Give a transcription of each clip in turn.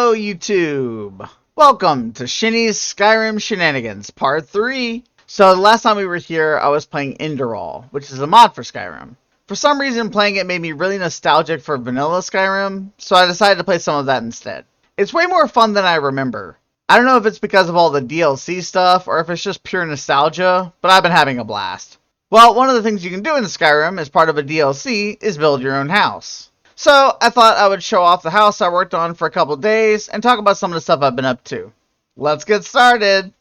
Hello, YouTube! Welcome to Shenny's Skyrim Shenanigans, Part 3. So, the last time we were here, I was playing Enderall, which is a mod for Skyrim. For some reason, playing it made me really nostalgic for vanilla Skyrim, so I decided to play some of that instead. It's way more fun than I remember. I don't know if it's because of all the DLC stuff, or if it's just pure nostalgia, but I've been having a blast. Well, one of the things you can do in Skyrim as part of a DLC is build your own house. So, I thought I would show off the house I worked on for a couple days and talk about some of the stuff I've been up to. Let's get started!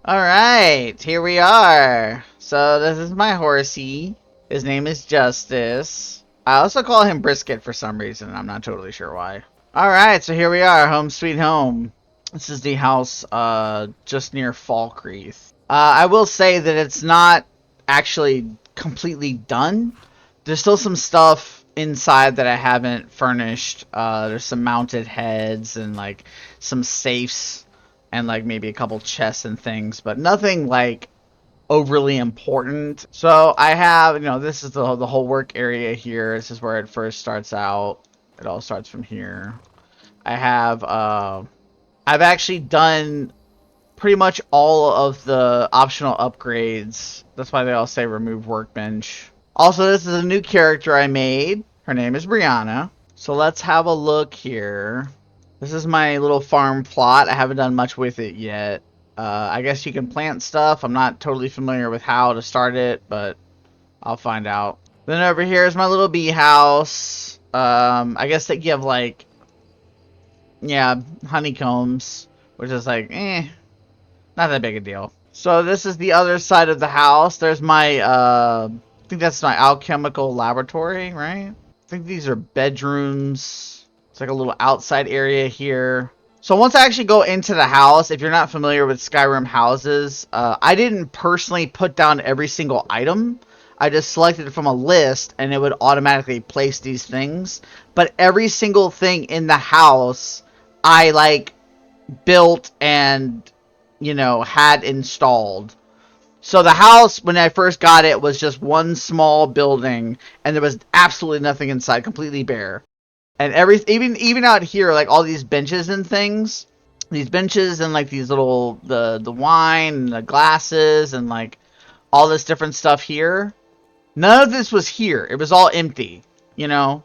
Alright, here we are. So, this is my horsey. His name is Justice. I also call him Brisket for some reason. I'm not totally sure why. Alright, so here we are. Home sweet home. This is the house just near Falkreath. I will say that it's not actually completely done. There's still some stuff inside that I haven't furnished. There's some mounted heads and like some safes and like maybe a couple chests and things, but nothing like overly important. So I have, this is the whole work area here. This is where it first starts out. It all starts from here. I have I've actually done pretty much all of the optional upgrades. That's why they all say remove workbench. Also, this is a new character I made. Her name is Brianna. So let's have a look here. This is my little farm plot. I haven't done much with it yet. I guess you can plant stuff. I'm not totally familiar with how to start it, but I'll find out. Then over here is my little bee house. I guess they give like, yeah, honeycombs, which is like, not that big a deal. So this is the other side of the house. There's my, I think that's my alchemical laboratory, right? I think these are bedrooms. It's like a little outside area here. So once I actually go into the house, if you're not familiar with Skyrim houses, I didn't personally put down every single item. I just selected it from a list and it would automatically place these things. But every single thing in the house, I like built and had installed. So the house, when I first got it, was just one small building, and there was absolutely nothing inside, completely bare. And even out here, like all these benches and things, these benches and like these little the wine and the glasses and like all this different stuff here, none of this was here. It was all empty.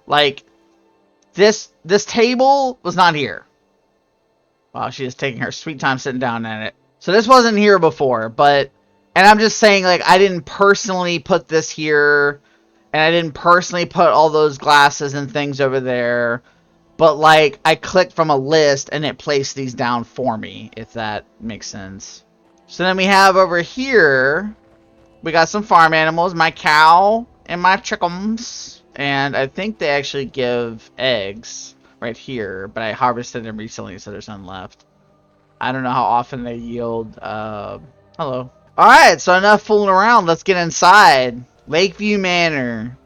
Like this table was not here. Wow, she is taking her sweet time sitting down at it. So this wasn't here before, and I'm just saying, like, I didn't personally put this here, and I didn't personally put all those glasses and things over there, but, like, I clicked from a list, and it placed these down for me, if that makes sense. So then we have over here, we got some farm animals, my cow and my chickens, and I think they actually give eggs right here, but I harvested them recently, so there's none left. I don't know how often they yield. Hello. Alright, so enough fooling around. Let's get inside. Lakeview Manor.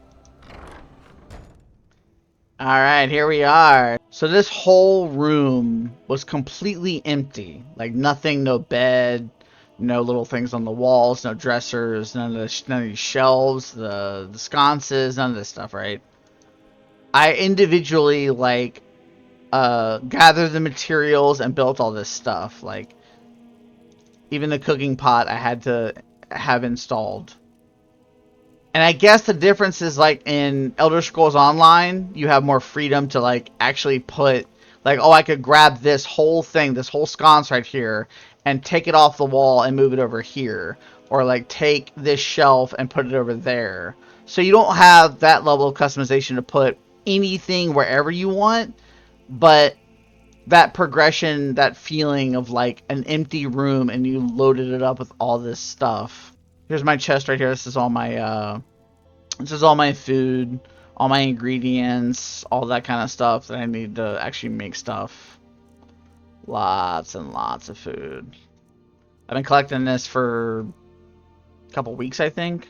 Alright, here we are. So this whole room was completely empty. Like nothing, no bed, no little things on the walls, no dressers, none of these shelves, the sconces, none of this stuff, right? I individually, like, gathered the materials and built all this stuff. Like, even the cooking pot I had to have installed. And I guess the difference is, like, in Elder Scrolls Online, you have more freedom to, like, actually put, like, oh, I could grab this whole thing, this whole sconce right here, and take it off the wall and move it over here. Or, like, take this shelf and put it over there. So you don't have that level of customization to put anything wherever you want. But that progression, that feeling of like an empty room and you loaded it up with all this stuff. Here's my chest right here. This is all my food, all my ingredients, all that kind of stuff that I need to actually make stuff. Lots and lots of food. I've been collecting this for a couple weeks, I think.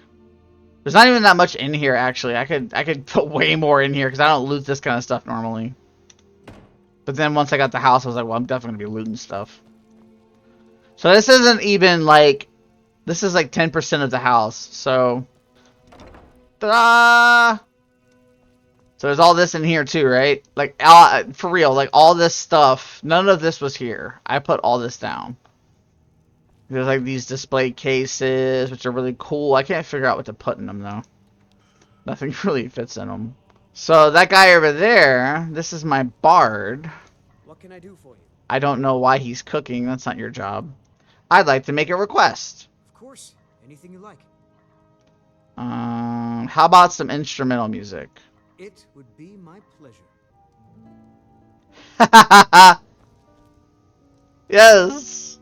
There's not even that much in here actually. I could put way more in here because I don't loot this kind of stuff normally. But then once I got the house, I was like, well, I'm definitely going to be looting stuff. So this isn't even like... This is like 10% of the house. So... Ta-da! So there's all this in here too, right? Like, for real, like all this stuff, none of this was here. I put all this down. There's like these display cases, which are really cool. I can't figure out what to put in them though. Nothing really fits in them. So that guy over there, this is my bard. What can I do for you? I don't know why he's cooking. That's not your job. I'd like to make a request. Of course. Anything you like. How about some instrumental music? It would be my pleasure. Yes.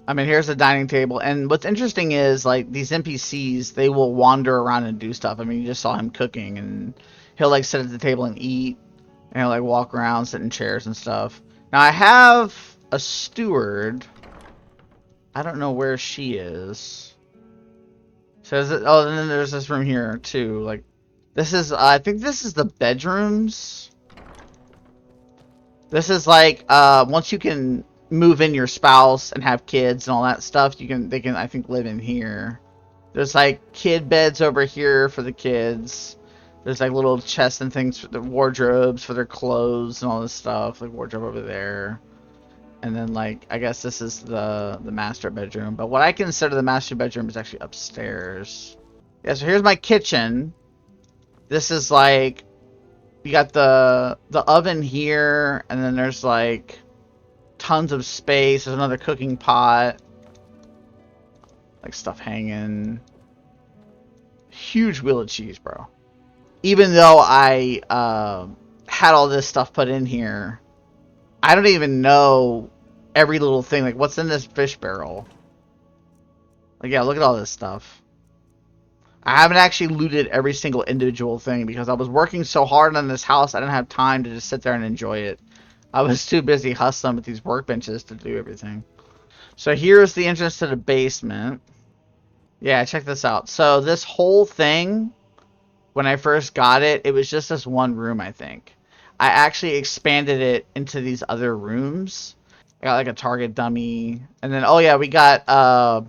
I mean, here's the dining table, and what's interesting is, like, these NPCs, they will wander around and do stuff. I mean, you just saw him cooking, and he'll, like, sit at the table and eat, and he'll, like, walk around, sit in chairs and stuff. Now, I have a steward. I don't know where she is. Says it. Oh, and then there's this room here, too. Like, this is, I think this is the bedrooms. This is, like, once you can move in your spouse and have kids and all that stuff, they can I think live in here. There's like kid beds over here for the kids. There's like little chests and things for the wardrobes for their clothes and all this stuff, like wardrobe over there. And then like I guess this is the master bedroom, but what I consider the master bedroom is actually upstairs. Yeah, so here's my kitchen. This is like you got the oven here, and then there's like tons of space. There's another cooking pot. Like stuff hanging. Huge wheel of cheese, bro. Even though I had all this stuff put in here, I don't even know every little thing. Like, what's in this fish barrel? Like, yeah, look at all this stuff. I haven't actually looted every single individual thing because I was working so hard on this house, I didn't have time to just sit there and enjoy it. I was too busy hustling with these workbenches to do everything. So here's the entrance to the basement. Yeah, check this out. So this whole thing, when I first got it, it was just this one room, I think. I actually expanded it into these other rooms. I got like a target dummy. And then, oh yeah, we got, I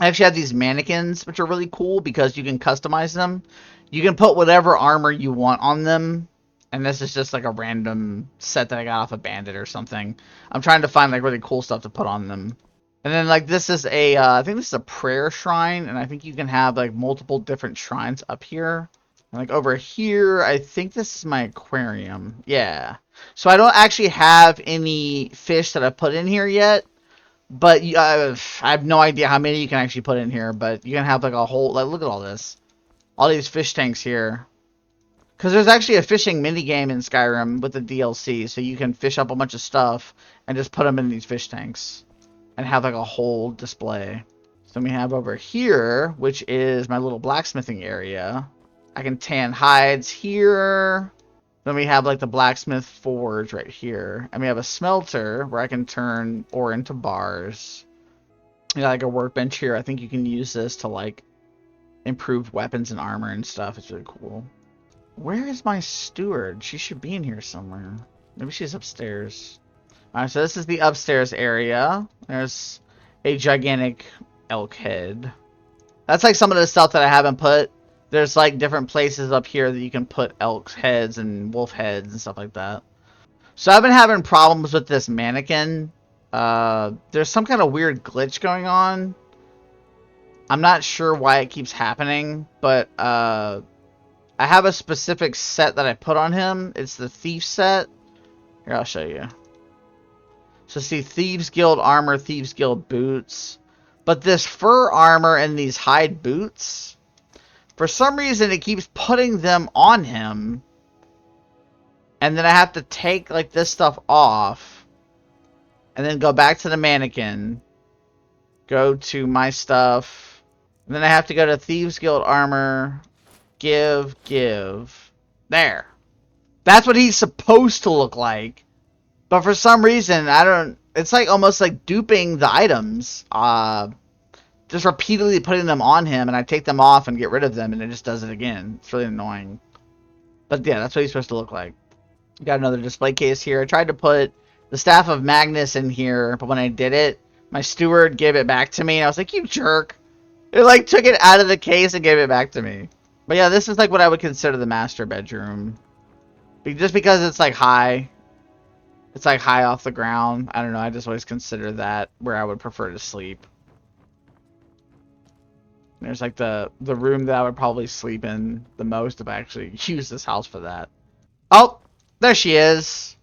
actually have these mannequins, which are really cool because you can customize them. You can put whatever armor you want on them. And this is just like a random set that I got off a bandit or something. I'm trying to find like really cool stuff to put on them. And then like this is a, I think this is a prayer shrine. And I think you can have like multiple different shrines up here. And like over here, I think this is my aquarium. Yeah. So I don't actually have any fish that I've put in here yet. But I have no idea how many you can actually put in here. But you can have like a whole, like look at all this. All these fish tanks here. Because there's actually a fishing minigame in Skyrim with the DLC, so you can fish up a bunch of stuff and just put them in these fish tanks and have like a whole display. So we have over here, which is my little blacksmithing area. I can tan hides here. Then we have like the blacksmith forge right here. And we have a smelter where I can turn ore into bars. We got like a workbench here. I think you can use this to like improve weapons and armor and stuff. It's really cool. Where is my steward? She should be in here somewhere. Maybe she's upstairs. Alright, so this is the upstairs area. There's a gigantic elk head. That's like some of the stuff that I haven't put. There's like different places up here that you can put elk heads and wolf heads and stuff like that. So I've been having problems with this mannequin. There's some kind of weird glitch going on. I'm not sure why it keeps happening, but I have a specific set that I put on him. It's the thief set. Here, I'll show you. So see, Thieves Guild armor, Thieves Guild boots. But this fur armor and these hide boots, for some reason it keeps putting them on him. And then I have to take like this stuff off. And then go back to the mannequin. Go to my stuff. And then I have to go to Thieves Guild armor. Give. There. That's what he's supposed to look like. But for some reason, I don't... It's like almost like duping the items. Just repeatedly putting them on him, and I take them off and get rid of them, and it just does it again. It's really annoying. But yeah, that's what he's supposed to look like. Got another display case here. I tried to put the Staff of Magnus in here, but when I did it, my steward gave it back to me, and I was like, you jerk. It like took it out of the case and gave it back to me. But yeah, this is like what I would consider the master bedroom. Just because it's like high. It's like high off the ground. I don't know, I just always consider that where I would prefer to sleep. There's like the room that I would probably sleep in the most if I actually use this house for that. Oh, there she is.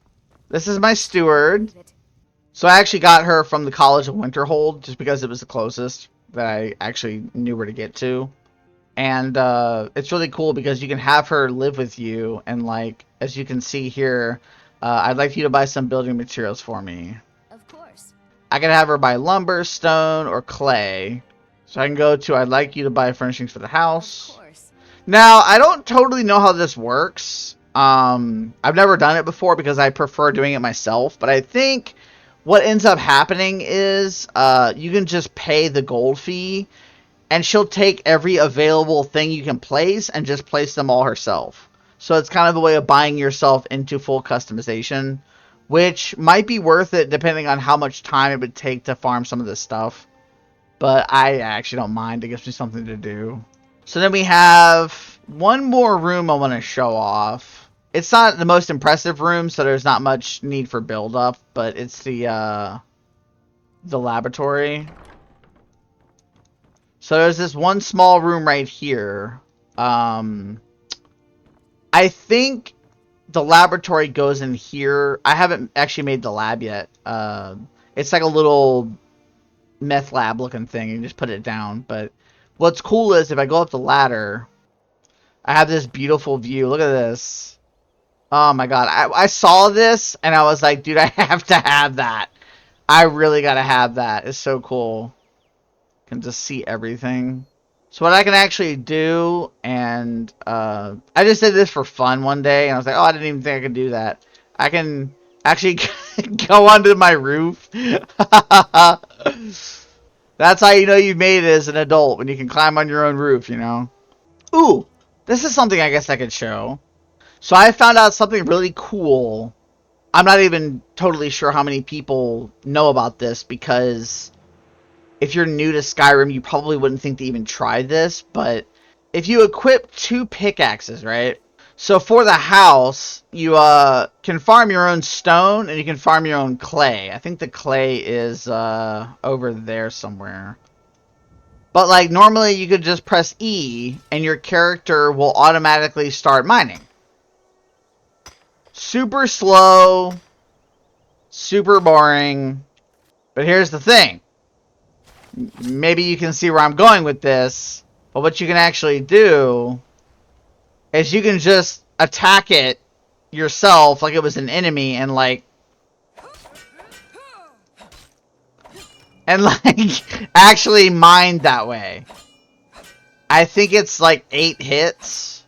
This is my steward. So I actually got her from the College of Winterhold just because it was the closest that I actually knew where to get to. And it's really cool because you can have her live with you, and like as you can see here, I'd like you to buy some building materials for me. Of course. I can have her buy lumber, stone, or clay. So I can go to I'd like you to buy furnishings for the house. Of course. Now, I don't totally know how this works. I've never done it before because I prefer doing it myself, but I think what ends up happening is you can just pay the gold fee, and she'll take every available thing you can place and just place them all herself. So it's kind of a way of buying yourself into full customization, which might be worth it depending on how much time it would take to farm some of this stuff. But I actually don't mind. It gives me something to do. So then we have one more room I want to show off. It's not the most impressive room, so there's not much need for build-up, but it's the laboratory. So there's this one small room right here. I think the laboratory goes in here. I haven't actually made the lab yet. It's like a little meth lab looking thing. You just put it down. But what's cool is if I go up the ladder, I have this beautiful view. Look at this. Oh my god. I saw this and I was like, dude, I have to have that. I really gotta have that. It's so cool. Can just see everything. So what I can actually do, and I just did this for fun one day, and I was like, oh, I didn't even think I could do that. I can actually go onto my roof. That's how you know you've made it as an adult, when you can climb on your own roof, you know? Ooh, this is something I guess I could show. So I found out something really cool. I'm not even totally sure how many people know about this, because if you're new to Skyrim, you probably wouldn't think to even try this, but if you equip 2 pickaxes, right? So for the house, you can farm your own stone, and you can farm your own clay. I think the clay is over there somewhere. But like normally you could just press E, and your character will automatically start mining. Super slow, super boring, but here's the thing. Maybe you can see where I'm going with this, but what you can actually do is you can just attack it yourself like it was an enemy and like actually mine that way. I think it's like 8 hits.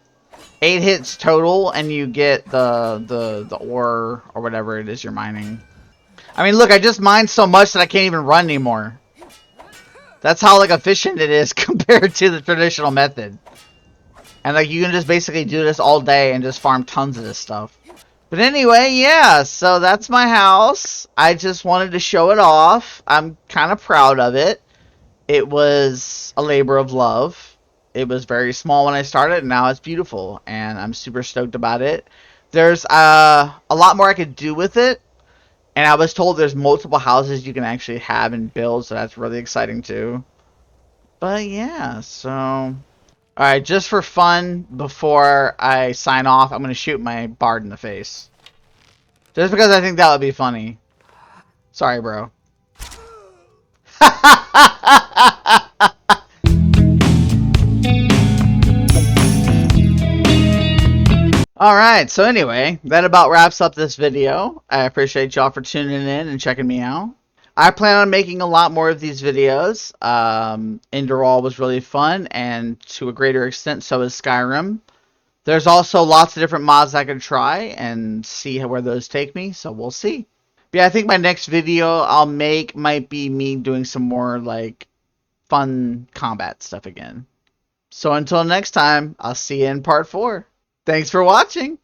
8 hits total, and you get the ore or whatever it is you're mining. I mean, look, I just mined so much that I can't even run anymore. That's how like efficient it is compared to the traditional method. And like you can just basically do this all day and just farm tons of this stuff. But anyway, yeah, so that's my house. I just wanted to show it off. I'm kind of proud of it. It was a labor of love. It was very small when I started, and now it's beautiful. And I'm super stoked about it. There's a lot more I could do with it. And I was told there's multiple houses you can actually have and build, so that's really exciting too. But yeah, so... Alright, just for fun, before I sign off, I'm going to shoot my bard in the face. Just because I think that would be funny. Sorry, bro. Alright, so anyway, that about wraps up this video. I appreciate y'all for tuning in and checking me out. I plan on making a lot more of these videos. Enderall was really fun, and to a greater extent, so is Skyrim. There's also lots of different mods I could try and see where those take me, so we'll see. But yeah, I think my next video I'll make might be me doing some more, like, fun combat stuff again. So until next time, I'll see you in part 4. Thanks for watching!